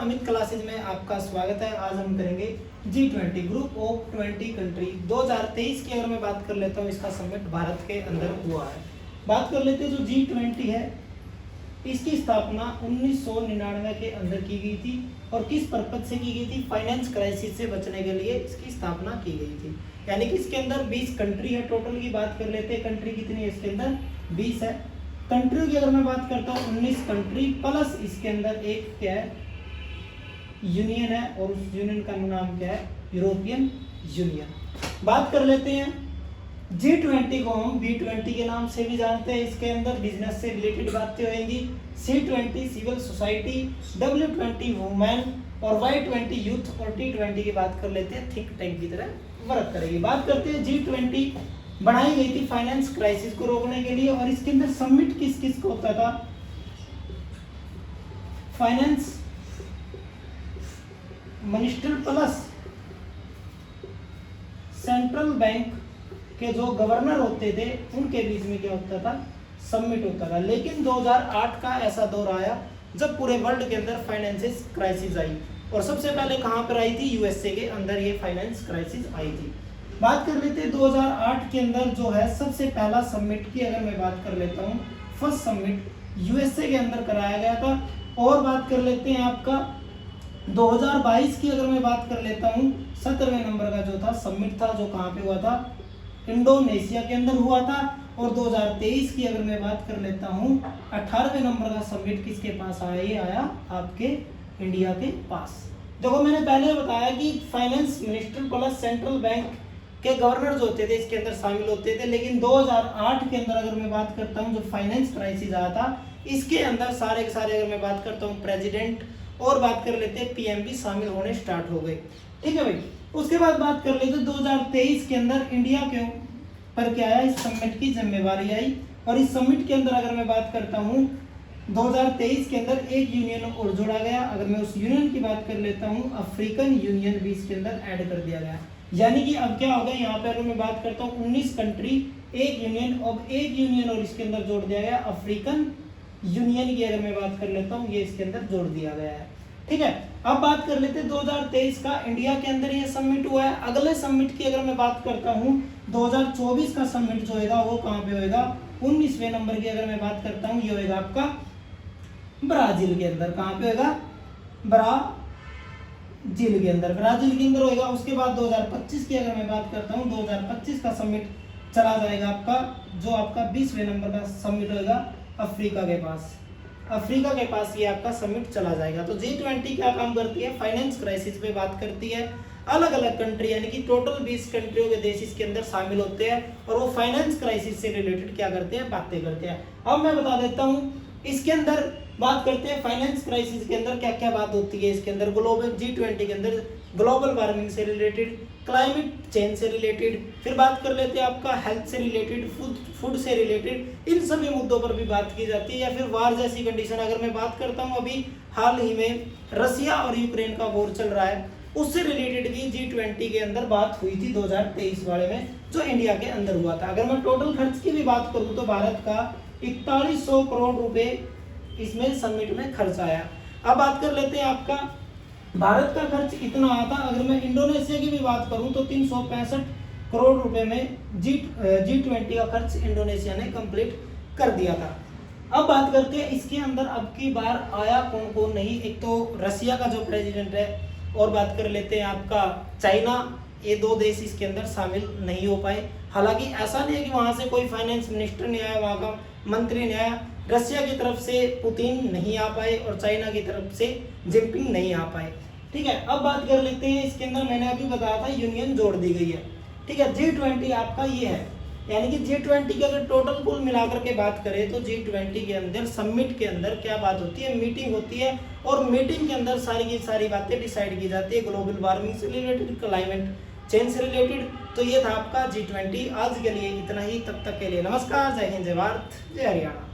Amit classes में आपका स्वागत है। आज हम करेंगे G20 ग्रुप ऑफ 20 कंट्री 2023 की। अगर मैं बात कर लेता हूँ, इसका समिट भारत के अंदर हुआ है। बात कर लेते हैं जो G20 है, इसकी स्थापना 1999 के अंदर की गई थी और किस पर्पज से की गई थी? फाइनेंस क्राइसिस से बचने के लिए इसकी स्थापना की गई थी। यानी कि इसके अंदर 20 कंट्री है। टोटल की बात कर लेते हैं, कंट्री कितनी है इसके अंदर? 20 है। कंट्रियों की अगर मैं बात करता हूँ 19 कंट्री प्लस इसके अंदर एक क्या है? यूनियन है, और उस यूनियन का नाम क्या है? European union. बात कर लेते हैं G20 को हम B20 के नाम से भी जानते हैं। इसके अंदर बिजनेस से रिलेटेड बातें होंगी। C20 civil society, W20 women और Y20 यूथ और T20 की बात कर लेते हैं, थिंक टैंक की तरह वर्क करेगी। बात करते हैं G20 बनाई गई थी फाइनेंस क्राइसिस को रोकने के लिए, और इसके अंदर समिट किस किस को होता था? Finance minister plus central bank के जो गवर्नर होते थे उनके बीच में क्या होता था? समिट होता था। लेकिन 2008 का ऐसा दौर आया जब पूरे वर्ल्ड के अंदर फाइनेंस क्राइसिस आई, और सबसे पहले कहां पर आई थी? यूएसए के अंदर ये फाइनेंस क्राइसिस आई थी। बात कर लेते हैं 2008 के अंदर जो है सबसे पहला समिट की अगर मैं बात कर लेता हूं, फर्स्ट समिट यूएसए के अंदर कराया गया था। और बात कर लेते हैं आपका 2022 की अगर मैं बात कर लेता हूं, 17वें नंबर का जो था समिट था, जो कहां पे हुआ था? इंडोनेशिया के अंदर हुआ था। और 2023 की अगर मैं बात कर लेता हूं, 18वें नंबर का समिट किसके पास आया? ये आया आपके इंडिया के पास। देखो मैंने पहले बताया कि finance minister plus central bank के गवर्नर जो होते थे इसके अंदर शामिल होते थे। लेकिन 2008 के अंदर अगर मैं बात करता हूं, जो फाइनेंस क्राइसिस आया था, इसके अंदर सारे के सारे अगर मैं बात करता हूं प्रेसिडेंट और बात कर लेते हैं पीएम भी शामिल होने स्टार्ट हो गए। ठीक है भाई। उसके बाद बात कर लेते 2023 के अंदर इंडिया के पर क्या आया? इस समिट की जिम्मेवारी आई। और इस समिट के अंदर अगर मैं बात करता हूं 2023 के अंदर एक यूनियन और जोड़ा गया। अगर मैं उस यूनियन की बात कर लेता हूं, अफ्रीकन यूनियन भी इसके अंदर ऐड कर दिया गया। यानी कि अब क्या हो गया यहाँ पे? अगर मैं बात करता हूँ 19 कंट्री एक यूनियन, अब एक यूनियन और इसके अंदर जोड़ दिया गया अफ्रीकन यूनियन की। अगर मैं बात कर लेता हूँ, ये इसके अंदर जोड़ दिया गया है। ठीक है। अब बात कर लेते हैं 2023 का इंडिया के अंदर ये समिट हुआ है। अगले समिट की अगर मैं बात करता हूँ 2024 का समिट जो होगा वो कहाँ पे होगा? 19वें नंबर की अगर मैं बात करता हूँ, ये होगा आपका ब्राजील के अंदर। कहाँ पे होगा? ब्राजील के अंदर होगा। उसके बाद 2025 की अगर मैं बात करता हूँ, 2025 का समिट चला जाएगा आपका, जो आपका 20वें नंबर का समिट होगा अफ्रीका के पास। अफ्रीका के पास ये आपका समिट चला जाएगा। तो G20 क्या काम करती है? फाइनेंस क्राइसिस पे बात करती है। अलग अलग कंट्री यानी कि टोटल 20 कंट्रियों के देश इसके अंदर शामिल होते हैं, और वो फाइनेंस क्राइसिस से रिलेटेड क्या करते हैं? बातें करते हैं। अब मैं बता देता हूँ इसके अंदर बात करते हैं फाइनेंस क्राइसिस के अंदर क्या क्या बात होती है। इसके अंदर ग्लोबल G20 के अंदर ग्लोबल वार्मिंग से रिलेटेड, क्लाइमेट चेंज से रिलेटेड, फिर बात कर लेते हैं आपका हेल्थ से रिलेटेड, फूड से रिलेटेड, इन सभी मुद्दों पर भी बात की जाती है। या फिर वार जैसी कंडीशन अगर मैं बात करता हूँ, अभी हाल ही में रसिया और यूक्रेन का वॉर चल रहा है, उससे रिलेटेड भी G20 के अंदर बात हुई थी 2023 वाले में, जो इंडिया के अंदर हुआ था। अगर मैं टोटल खर्च की भी बात करूँ तो भारत का 4100 करोड़ रुपए इसमें समिट में खर्च आया। अब बात कर लेते हैं आपका भारत का खर्च कितना आया था। अगर मैं इंडोनेशिया की भी बात करूं तो 365 करोड़ रुपए में G20 का खर्च इंडोनेशिया ने कंप्लीट कर दिया था। अब बात करते हैं इसके अंदर अब की बार आया कौन कौन नहीं। एक तो रसिया का जो प्रेसिडेंट है, और बात कर लेते हैं आपका चाइना। ये दो देश इसके अंदर शामिल नहीं हो पाए। हालांकि ऐसा नहीं है कि वहां से कोई फाइनेंस मिनिस्टर नहीं आया, वहां का मंत्री नहीं आया। रसिया की तरफ से पुतिन नहीं आ पाए और चाइना की तरफ से जिनपिंग नहीं आ पाए। ठीक है। अब बात कर लेते हैं इसके अंदर, मैंने अभी बताया था यूनियन जोड़ दी गई है। ठीक है। G20 आपका ये है, यानी कि G20 की अगर टोटल कुल मिलाकर के बात करें तो G20 के अंदर समिट के अंदर क्या बात होती है? मीटिंग होती है, और मीटिंग के अंदर सारी की सारी बातें डिसाइड की जाती है, ग्लोबल वार्मिंग से रिलेटेड, क्लाइमेट चेंज से रिलेटेड। तो ये था आपका G20। आज के लिए इतना ही, तब तक के लिए नमस्कार, जय हिंद, जय भारत, जय हरियाणा।